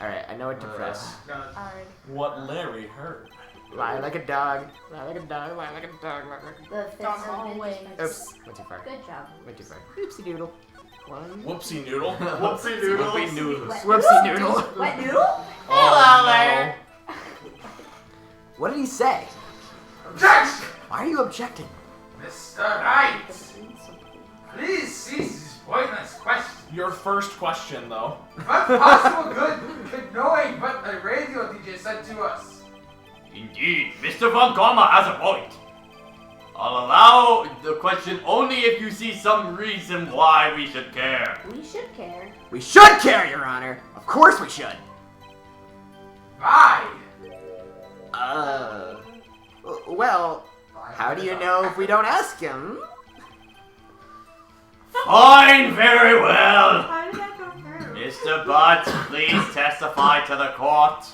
Alright, I know what to press. Alright. What Larry heard. Lie like a dog. Lie like a dog. Lie like a dog. Lie like a The fifth Dog one. always. Oops. Went too far. Good job. Went too far. Whoopsie doodle. One. Whoopsie noodle. Whoopsie doodle. Whoopsie noodles. Whoopsie doodle. What noodle? Hello there. What did he say? Objection! Why are you objecting? Mr. Wright! Please cease this pointless question. Your first question, though. What possible good could knowing what the radio DJ said to us? Indeed, Mr. Von Gama has a point. I'll allow the question only if you see some reason why we should care. We should care. We should care, Your Honor. Of course we should. Why? Well, how do you know if we don't ask him? Fine, very well. How did that go through? Mr. Butt, please testify to the court.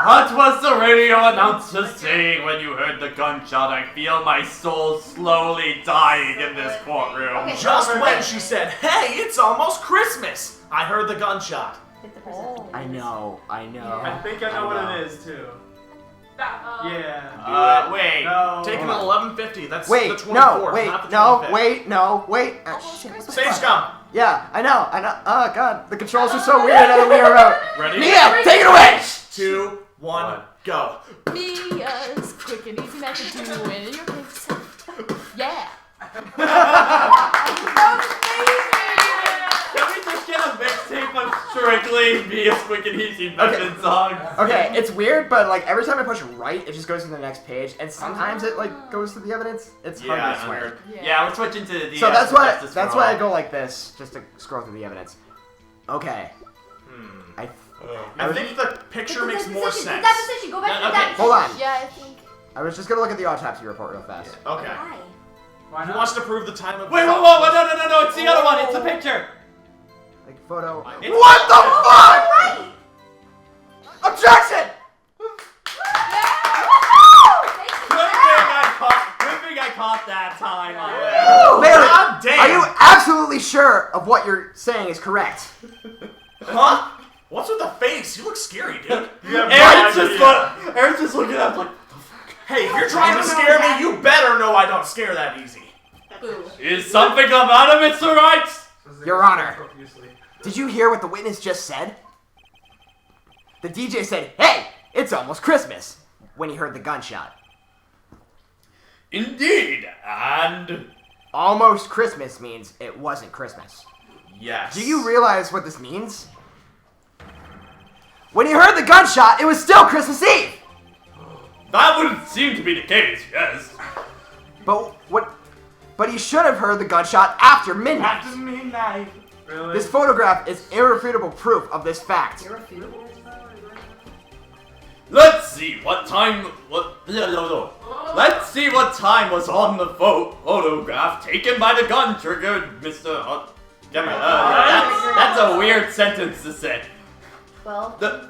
What was the radio announcer saying when you heard the gunshot? I feel my soul slowly dying in this courtroom. Okay. Just when she said, "Hey, it's almost Christmas," I heard the gunshot. 50%. I know. I Yeah. think I know what it is too. Yeah. Wait. No. Taking an 1150. That's Wait, the 24th, no, not the no, 25th. wait, no, wait. Almost Shit, what the Christmas. Sage fuck? scum. Yeah, I know. Oh god, the controls are so weird now that we are out. Ready? Mia, take it away! 2, 1, go. Mia's quick and easy method to win in your case. Yeah. Can we just get a mixtape of strictly Mia's Quick and Easy Method songs? Okay, it's weird, but like every time I push right, it just goes to the next page, and sometimes it like goes to the evidence. It's hard to swear. Yeah, we're switching to the. So that's why I go like this, just to scroll through the evidence. Okay. I think the picture makes more sense. That position. Go back to that Hold on. Yeah, I think. I was just gonna look at the autopsy report real fast. Okay. Why? Why He not? wants to prove the time of. Wait, no, it's the other one. It's the picture. Like photo. It's- What the fuck? Objection! Good thing I caught that time on there. Larry, God damn. are you absolutely sure of what you're saying is correct? Huh? What's with the face? You look scary, dude. Aaron's just looking up like, Hey, if you're trying to scare me, you better know I don't scare that easy. Boo. is something the matter, Mr. Wright? Your Honor. Did you hear what the witness just said? The DJ said, "Hey, it's almost Christmas," when he heard the gunshot. Indeed, and Almost Christmas means it wasn't Christmas. Yes. Do you realize what this means? When he heard the gunshot, it was still Christmas Eve! that would seem to be the case, yes. But he should have heard the gunshot after midnight. After midnight. Really? This photograph is irrefutable proof of this fact. Let's see what time. Let's see what time was on the photograph taken by the gun triggered, Mr. That's a weird sentence to say. 12. The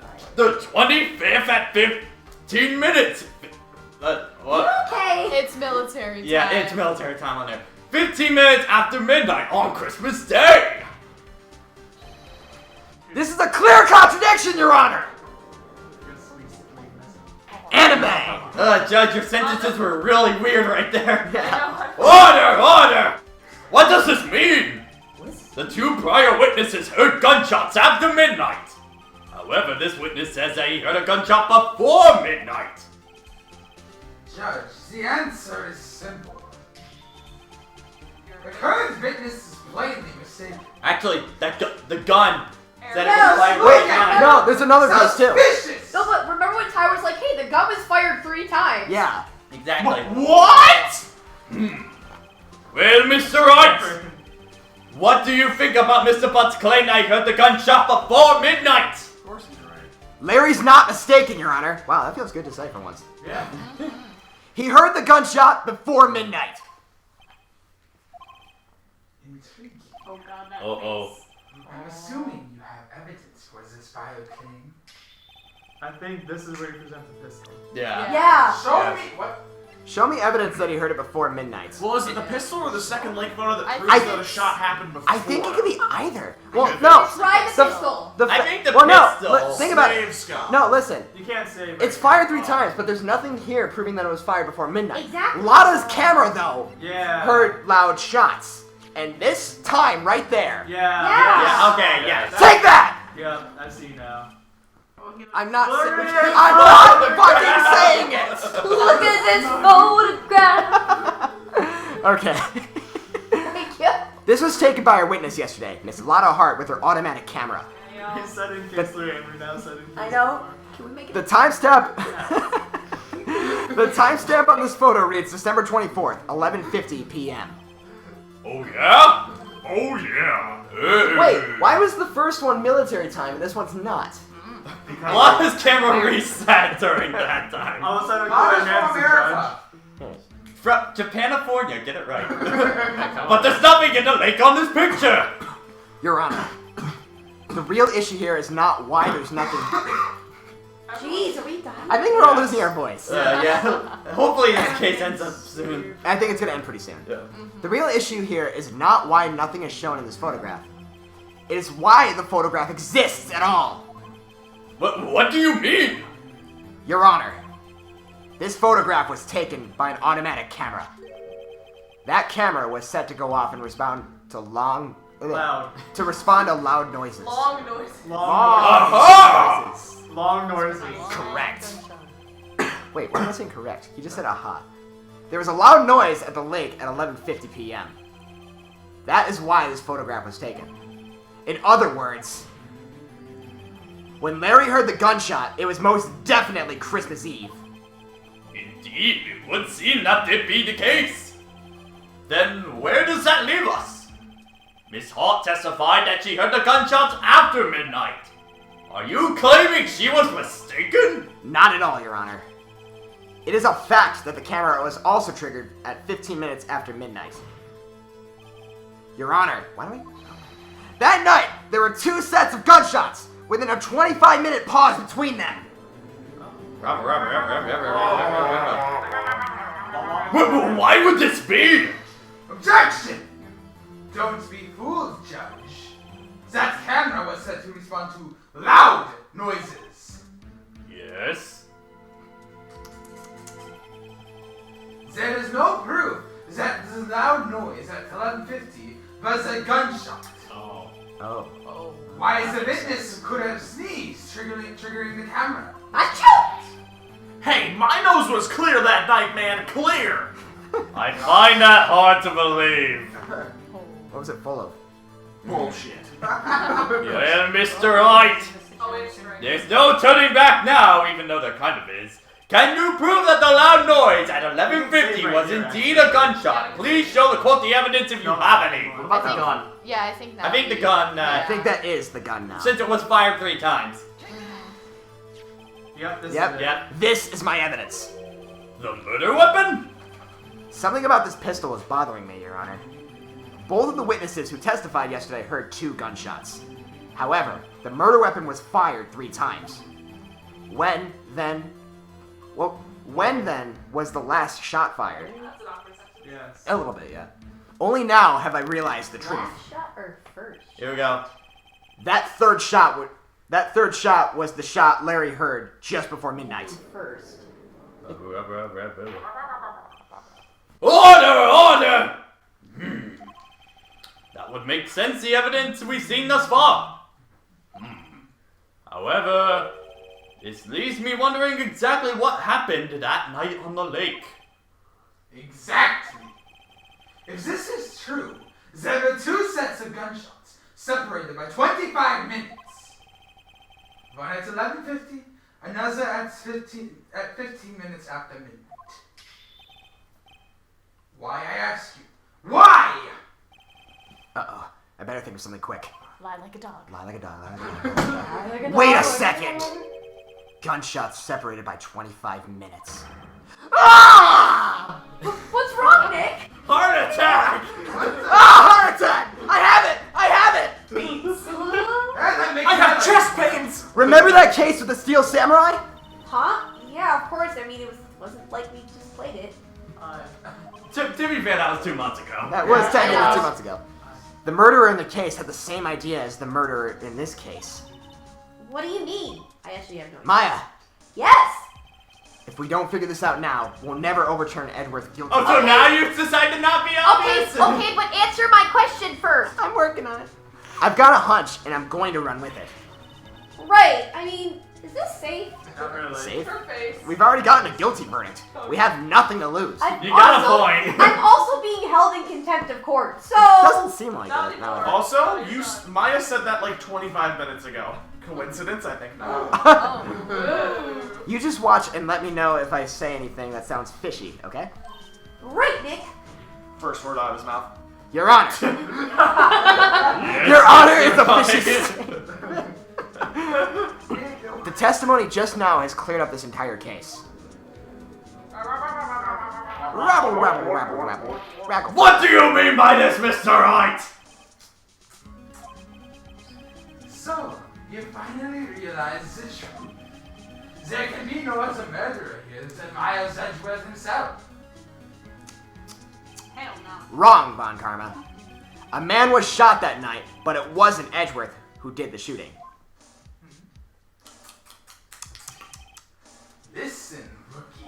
25th at 15 minutes. What? Okay. It's military time. Yeah, it's military time on there. 15 minutes after midnight on Christmas Day. This is a clear contradiction, Your Honor! Anime! Judge, your sentences were really weird right there. Yeah. Order! What does this mean? The two prior witnesses heard gunshots after midnight. However, this witness says that he heard a gunshot before midnight. Judge, the answer is simple. The current witness is plainly mistaken. Actually, the gun said it No, was fired look right at now. No, there's another case too. Suspicious! No, but remember when Ty was like, "Hey, the gun was fired 3 times." Yeah. Exactly. What? Well, Mr. Wright, what do you think about Mr. Butt's claim that he heard the gunshot before midnight? Of course he's right. Larry's not mistaken, Your Honor. Wow, that feels good to say for once. Yeah. He heard the gunshot before midnight. Intriguing. Oh god, that Uh-oh. face. I'm assuming you have evidence for this bio claim. I think this is where you present the pistol. Yeah. Yeah. Show Yes. me what. Show me evidence that he heard it before midnight. Well, is it the pistol or the second link photo that I proves think- that a shot happened before? I think it could be either. Well, no. Try the The- pistol. The I think the Well, no, pistol. think about it. Save Scott. No, listen. You can't say. It's fired 3 times, but there's nothing here proving that it was fired before midnight. Exactly. Lada's camera, though, Yeah. heard loud shots. And this time, right there. Yeah. Yeah, okay, yes. Take that! Yeah, I see now. I'm not Look saying at it. I'm not fucking saying it! Look at this photograph. Okay. Thank you. This was taken by our witness yesterday, Miss Lada Hart, with her automatic camera. He's setting Kingsler and we're now setting. I know. Can we make it? The timestamp. The timestamp on this photo reads December 24th, 11:50 p.m. Oh yeah? Oh yeah. Hey. Wait, why was the first one military time and this one's not? Why was camera reset during that time? All of a sudden, Lada's Man's from the judge. America. From Japanifornia, get it right. But there's nothing in the lake on this picture! Your Honor, the real issue here is not why there's nothing. Jeez, are we done? I think we're all losing our voice. Yeah. Hopefully this case ends up soon. I think it's gonna end pretty soon. Yeah. The real issue here is not why nothing is shown in this photograph. It is why the photograph exists at all. What do you mean? Your Honor, this photograph was taken by an automatic camera. That camera was set to go off and respond to Loud. to respond to loud noises. Long noise. Aha! Long noises. Correct. Wait, why am I saying correct? He just said aha. There was a loud noise at the lake at 11:50 p.m. That is why this photograph was taken. In other words, when Larry heard the gunshot, it was most definitely Christmas Eve. Indeed, it would seem that did be the case. Then where does that leave us? Miss Hart testified that she heard the gunshots after midnight. Are you claiming she was mistaken? Not at all, Your Honor. It is a fact that the camera was also triggered at 15 minutes after midnight. Your Honor, why do we? That night, there were 2 sets of gunshots within a 25-minute pause between them. Why would this be? Objection! Don't be fooled, Judge. That camera was set to respond to loud noises. Yes. There is no proof that the loud noise at 11:50 was a gunshot. Oh. Why the witness could have sneezed, triggering the camera. Achoo! Hey, my nose was clear that night, man. Clear. I find that hard to believe. What was it full of? Bullshit. Well, Mr. Wright, Oh, it's right. there's no turning back now, even though there kind of is. Can you prove that the loud noise at 11:50 was indeed a gunshot? Please show the court the evidence if you have any. What about the gun? Yeah, I think that. I think the gun, I think that is the gun now. since it was fired 3 times. Yep, this Yep. is it. Yep. This is my evidence. The murder weapon? Something about this pistol is bothering me, Your Honor. Both of the witnesses who testified yesterday heard 2 gunshots. However, the murder weapon was fired 3 times. When then was the last shot fired? Yes. A little bit, yeah. Only now have I realized the truth. Last shot or first? Here we go. That third shot was the shot Larry heard just before midnight. First. Order! That would make sense, the evidence we've seen thus far. However, this leaves me wondering exactly what happened that night on the lake. Exactly. If this is true, there were 2 sets of gunshots, separated by 25 minutes. One at 11:50, another at 15 minutes after midnight. Why, I ask you? Why? Uh-oh. I better think of something quick. Lie like a dog. Lie like a dog, lie like a dog. Wait a second! Gunshots separated by 25 minutes. Ah! What's wrong, Nick? Heart attack! Heart attack! I have it! I have chest pains. Remember that case with the Steel Samurai? Huh? Yeah, of course. I mean, it wasn't like we just played it. To be fair, that was 2 months ago. That was technically Yeah. 2 months ago. The murderer in the case had the same idea as the murderer in this case. What do you mean? I actually have no idea. Maya, Yes! if we don't figure this out now, we'll never overturn Edward's guilty. Oh, so now you decide to not be obvious? Okay, but answer my question first. I'm working on it. I've got a hunch, and I'm going to run with it. Right, I mean, is this safe? Not really. Safe? Her face. We've already gotten a guilty verdict. We have nothing to lose. You got a point. I'm also being held in contempt of court, so... Doesn't seem like Not it. anymore. No. Also, Maya said that like 25 minutes ago. Coincidence? I think not. Oh. You just watch and let me know if I say anything that sounds fishy, okay? Right, Nick. First word out of his mouth. Your Honor. Your Honor is a fishy. The testimony just now has cleared up this entire case. Rabble, rabble, rabble, rabble, rabble. What do you mean by this, Mr. Wright? So, you finally realize the truth. There can be no other murderer here than Miles Edgeworth himself. Hell no. Wrong, Von Karma. A man was shot that night, but it wasn't Edgeworth who did the shooting. Listen, rookie.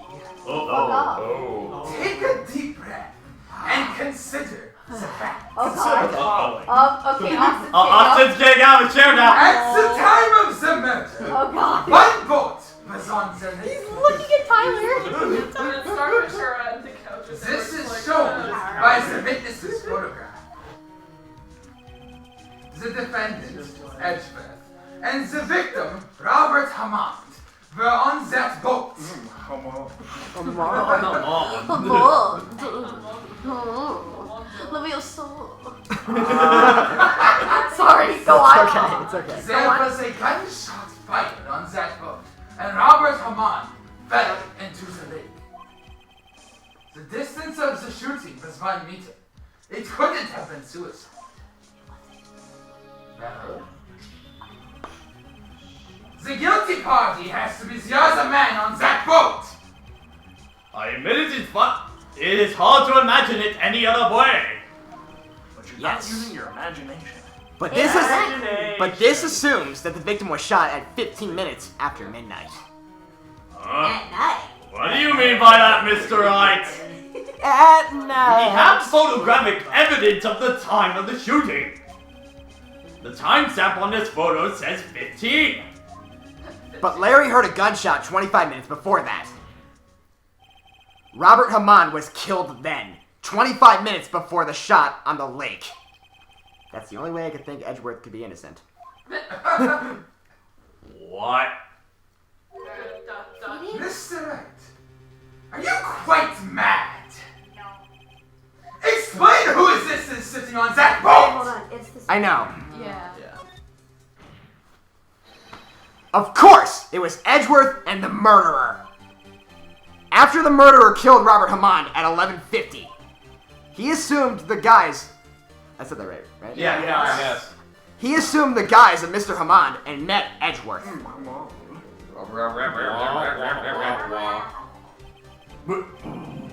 Oh. Take a deep breath and consider the fact. Oh, God. Okay, Austin's Austin's getting out of the chair now. At the time of the murder, Oh, God. one bolt was on the He's lake. looking at Tyler. Starfish are on the couch. This is shown by the witness's photograph. The defendant, Edgeworth, and the victim, Robert Hammond, were on that boat. Sorry, go on. It's okay. There was a gunshot fired on that boat, and Robert Hammond fell into the lake. The distance of the shooting was 1 meter. It couldn't have been suicide. No. The guilty party has to be the other man on that boat. I admit it is hard to imagine it any other way. But you're Yes. not using your imagination. But this assumes that the victim was shot at 15 minutes after midnight. At night. What do you mean by that, Mr. Wright? At We night. have photographic evidence of the time of the shooting. The timestamp on this photo says 15. But Larry heard a gunshot 25 minutes before that. Robert Hammond was killed then, 25 minutes before the shot on the lake. That's the only way I could think Edgeworth could be innocent. What? Mr. Wright, are you quite mad? No. Explain who is sitting on that Hold boat! on, it's this. I know. Yeah. Of course, it was Edgeworth and the murderer. After the murderer killed Robert Hammond at 11:50, he assumed the guys... I said that right? Yeah, yes. He assumed the guise of Mr. Hammond and met Edgeworth.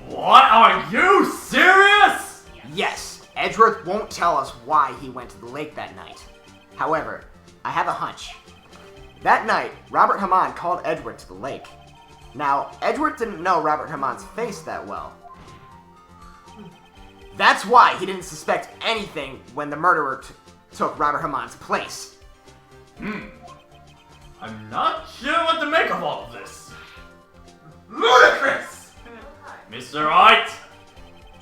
What? Are you serious? Yes, Edgeworth won't tell us why he went to the lake that night. However, I have a hunch. That night, Robert Hammond called Edgeworth to the lake. Now, Edgeworth didn't know Robert Hammond's face that well. That's why he didn't suspect anything when the murderer took Robert Hammond's place. I'm not sure what to make of all of this. Ludicrous! Mr. Wright,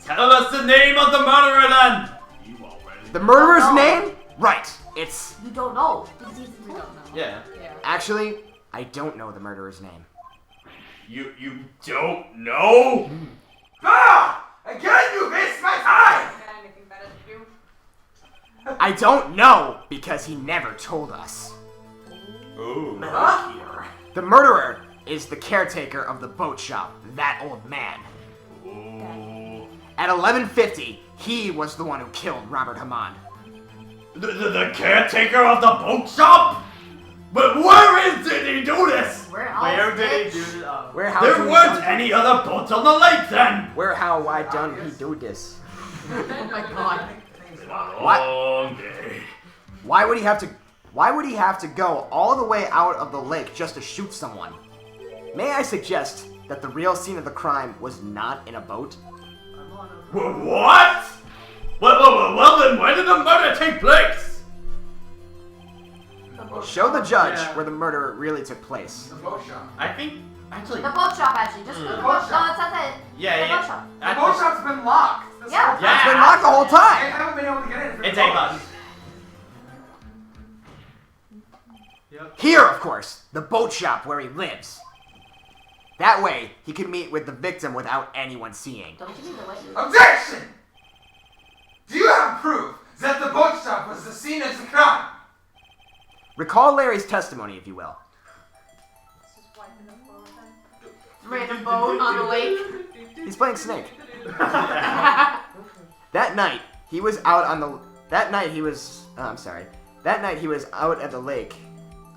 tell us the name of the murderer then. You already. The murderer's Oh, no. name? Right, it's... You don't know. Because he's We don't know. Yeah. Yeah. Actually, I don't know the murderer's name. You don't know? Ah! Again, you waste my time! Anything better to do? I don't know because he never told us. Ooh. Huh? The murderer is the caretaker of the boat shop, that old man. Ooh. At 11:50, he was the one who killed Robert Hammond. The caretaker of the boat shop? But did he do this? Where else? Where did he bitch? do it? Where how There do weren't we any other boats on the lake then. Where how why done he do this? Oh my god. It's been a long day. Why would he have to Why would he have to go all the way out of the lake just to shoot someone? May I suggest that the real scene of the crime was not in a boat? What? Well, then where did the murder take place? Show the judge where the murder really took place. The boat shop. I think, actually... The boat shop, actually. Just the boat boat shop. shop. No, it's not that. Yeah, the yeah. boat shop. The boat shop's been locked. This Yeah. whole time. Yeah. It's been locked the whole I time! haven't been able to get in. It's 8 bucks. Yep. Here, of course, the boat shop where he lives. That way, he can meet with the victim without anyone seeing. Don't give me the way. Objection! Do you have proof that the boat shop was the scene of the crime? Recall Larry's testimony, if you will. Random boat on the lake. He's playing Snake. That night, he was out on the... That night, he was out at the lake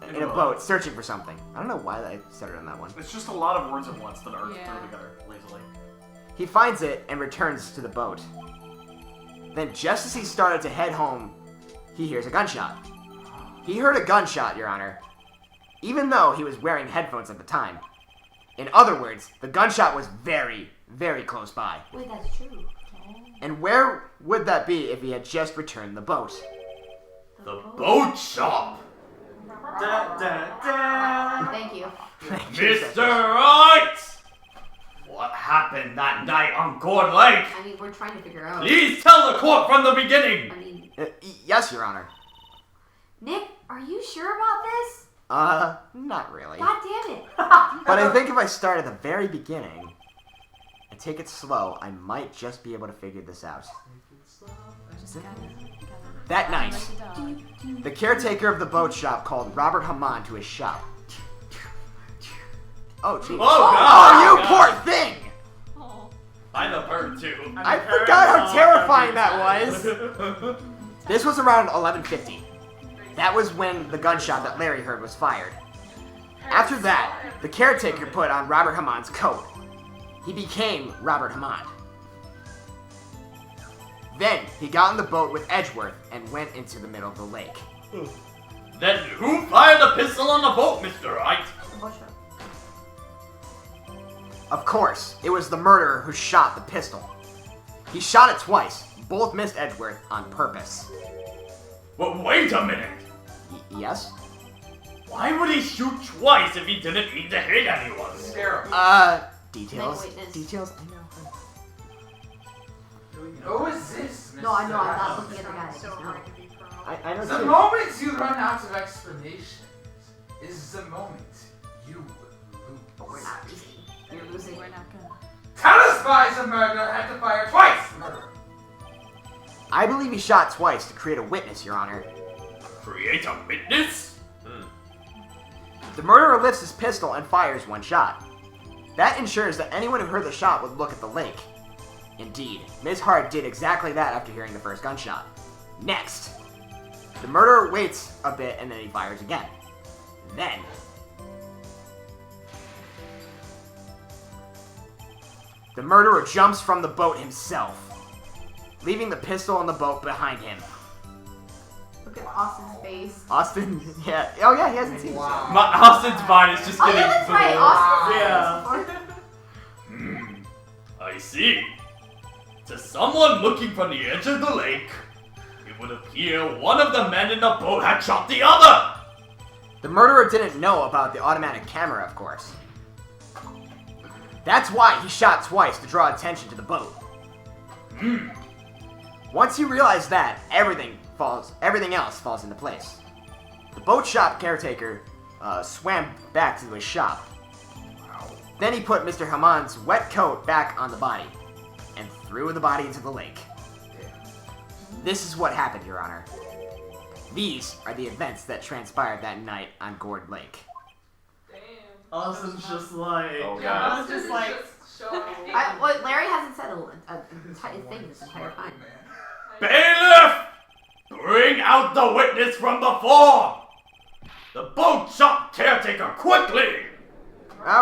in a boat searching for something. I don't know why I said it on that one. It's just a lot of words at once that are Yeah. thrown together lazily. He finds it and returns to the boat. Then, just as he started to head home, he hears a gunshot. He heard a gunshot, Your Honor, even though he was wearing headphones at the time. In other words, the gunshot was very, very close by. Wait, that's true. And where would that be if he had just returned the boat? The boat shop. Da, da, da. Thank you. Mr. Wright! What happened that night on Gourd Lake? I mean, we're trying to figure out. Please tell the court from the beginning. I mean, Yes, Your Honor. Nick, are you sure about this? Not really. God damn it. But I think if I start at the very beginning and take it slow, I might just be able to figure this out. That night, the caretaker of the boat shop called Robert Hammond to his shop. Oh, jeez. Oh, God. Oh, you poor thing! By the bird, too. I forgot how terrifying that was. This was around 11:50. That was when the gunshot that Larry heard was fired. After that, the caretaker put on Robert Hammond's coat. He became Robert Hammond. Then, he got in the boat with Edgeworth and went into the middle of the lake. Then who fired the pistol on the boat, Mr. Wright? The boat shop. Of course, it was the murderer who shot the pistol. He shot it twice. Both missed Edgeworth on purpose. Well, wait a minute. Yes? Why would he shoot twice if he didn't mean to hit anyone? Scare him. Details. Make a witness. Details, I know. Who is this, Mr. No, I know, I'm not Wright? looking at the guy. So No. hard to be pro. I know The too. moment you run out of explanations is the moment you But we're lose. not losing. You're losing. We're not gonna. Tell us why the murderer had to fire twice, murderer. I believe he shot twice to create a witness, Your Honor. Create a witness? The murderer lifts his pistol and fires one shot. That ensures that anyone who heard the shot would look at the lake. Indeed, Ms. Hart did exactly that after hearing the first gunshot. Next, the murderer waits a bit and then he fires again. Then, the murderer jumps from the boat himself, leaving the pistol in the boat behind him. Look at Austin's face. Austin, yeah. Oh yeah, he hasn't seen this. Wow. Austin's mind is just Oh, getting yeah, that's right. blown. Austin's Yeah. face. I see. To someone looking from the edge of the lake, it would appear one of the men in the boat had shot the other. The murderer didn't know about the automatic camera, of course. That's why he shot twice to draw attention to the boat. Once you realize that, everything else falls into place. The boat shop caretaker swam back to his shop. Then he put Mr. Hammond's wet coat back on the body and threw the body into the lake. This is what happened, Your Honor. These are the events that transpired that night on Gourd Lake. Austin's just like. Oh, Yeah, God. I was just like. Well, Larry hasn't said a entire thing this entire time. Bailiff! Bring out the witness from before! The boat shop caretaker, quickly! Oh,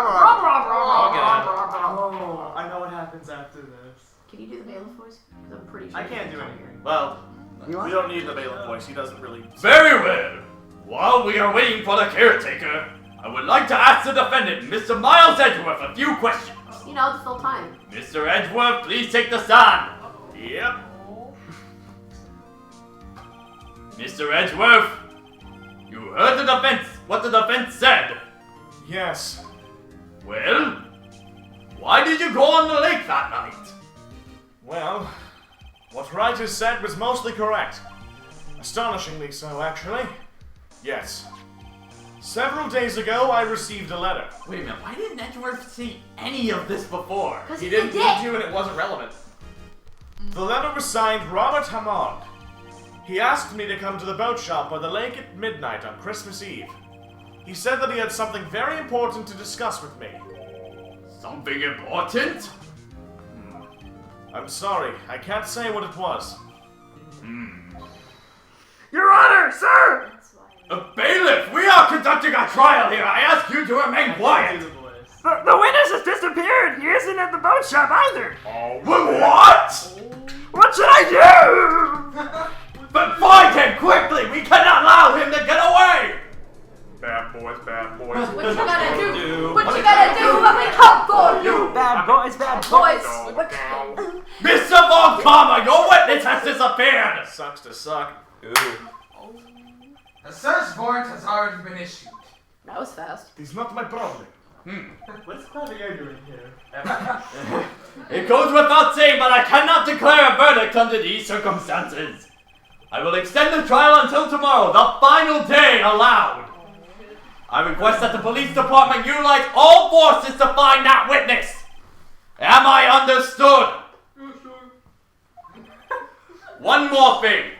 I know what happens after this. Can you do the bailiff voice? 'Cause I'm pretty sure. I can't do anything. Well, You we don't need the bailiff voice. He doesn't really. Very well. While we are waiting for the caretaker, I would like to ask the defendant, Mr. Miles Edgeworth, a few questions. You know, it's full time. Mr. Edgeworth, please take the stand. Yep. Mr. Edgeworth, you heard what the defense said. Yes. Well, why did you go on the lake that night? Well, what Wright has said was mostly correct. Astonishingly so, actually. Yes. Several days ago, I received a letter. Wait a minute, why didn't Edgeworth see any of this before? Because He he's a didn't dick. need to, and it wasn't relevant. The letter was signed Robert Hammond. He asked me to come to the boat shop by the lake at midnight on Christmas Eve. He said that he had something very important to discuss with me. Something important? I'm sorry, I can't say what it was. Your Honor, sir! Bailiff, we are conducting a trial here. I ask you to remain quiet. Do the voice. The witness has disappeared. He isn't at the boat shop either. What? What should I do? But find him quickly. We cannot allow him to get away. Bad boys, bad boys. What you gonna do? What you gonna do when we come for you? Bad boys, bad Boys, boys. what? Mr. Von Karma, your witness has disappeared. Sucks to suck. Ooh. A search warrant has already been issued. That was fast. It's not my problem. What's Clavier doing here? It goes without saying, but I cannot declare a verdict under these circumstances. I will extend the trial until tomorrow, the final day allowed. I request that the police department utilize all forces to find that witness. Am I understood? One more thing.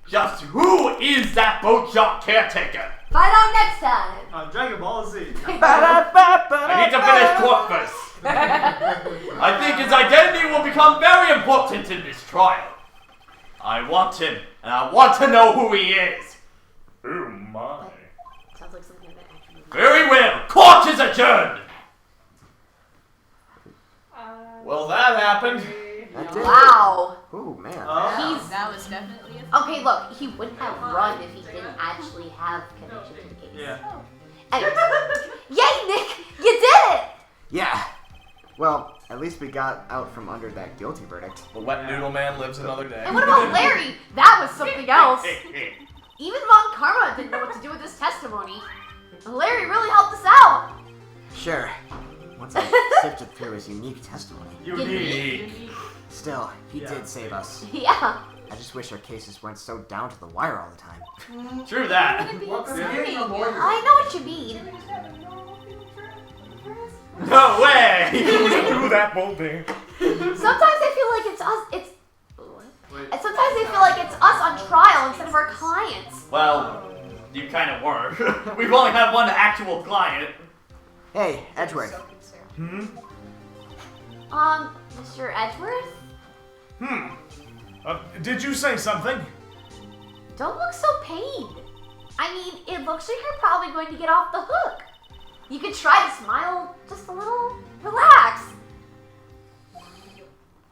Just who is that boat shop caretaker? Find out next time. Dragon Ball Z. I need to finish court first. I think his identity will become very important in this trial. I want him, and I want to know who he is. Oh my. Sounds like something that actually. Very well. Court is adjourned. Well, that happened. Wow. Ooh, man. He's That was definitely a okay. Look, he wouldn't have run if he didn't actually have connection to the case. Yeah. Anyways. Yay, Nick! You did it! Yeah. Well, at least we got out from under that guilty verdict. The wet noodle man lives another day. And what about Larry? That was something else. Even Von Karma didn't know what to do with his testimony. And Larry really helped us out. Sure. Once I sifted through his unique testimony. Unique. Still, he did save us. Yeah. I just wish our cases weren't so down to the wire all the time. True that. I know what you mean. No way. Do that bold thing. Sometimes I feel like it's us. Wait. And sometimes I feel like it's us on trial instead of our clients. Well, you kind of were. We've only had one actual client. Hey, Edgeworth. Mr. Edgeworth? Did you say something? Don't look so pained. I mean, it looks like you're probably going to get off the hook. You could try to smile just a little. Relax.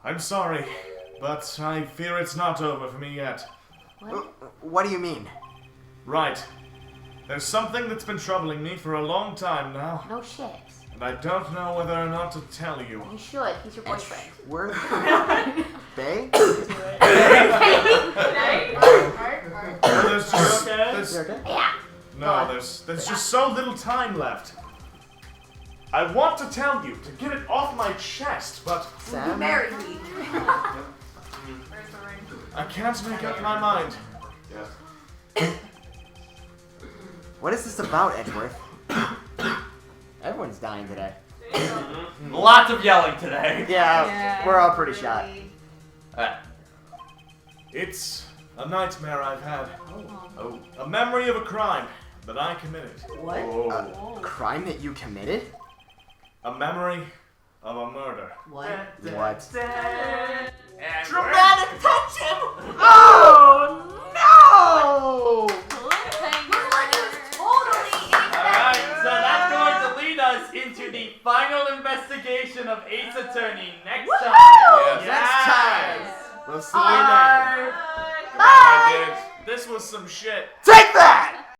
I'm sorry, but I fear it's not over for me yet. What do you mean? Right. There's something that's been troubling me for a long time now, No shit. and I don't know whether or not to tell you. You should. He's your boyfriend. Edgeworth? Bay? Well, there's just Okay. there's, You okay? Yeah. no, there's just so little time left. I want to tell you to get it off my chest, but Sam? Marry me. I can't make up my mind. What is this about, Edgeworth? Everyone's dying today. Lots of yelling today. Yeah, we're all pretty shot. It's a nightmare I've had. Oh. A memory of a crime that I committed. What? A crime that you committed? A memory of a murder. What? What? Dramatic tension! Oh, no! Alright, so that's going to lead us into the final investigation of Ace Attorney next time. Yes. Next time! We'll see you then. Bye, dudes. This was some shit. Take that!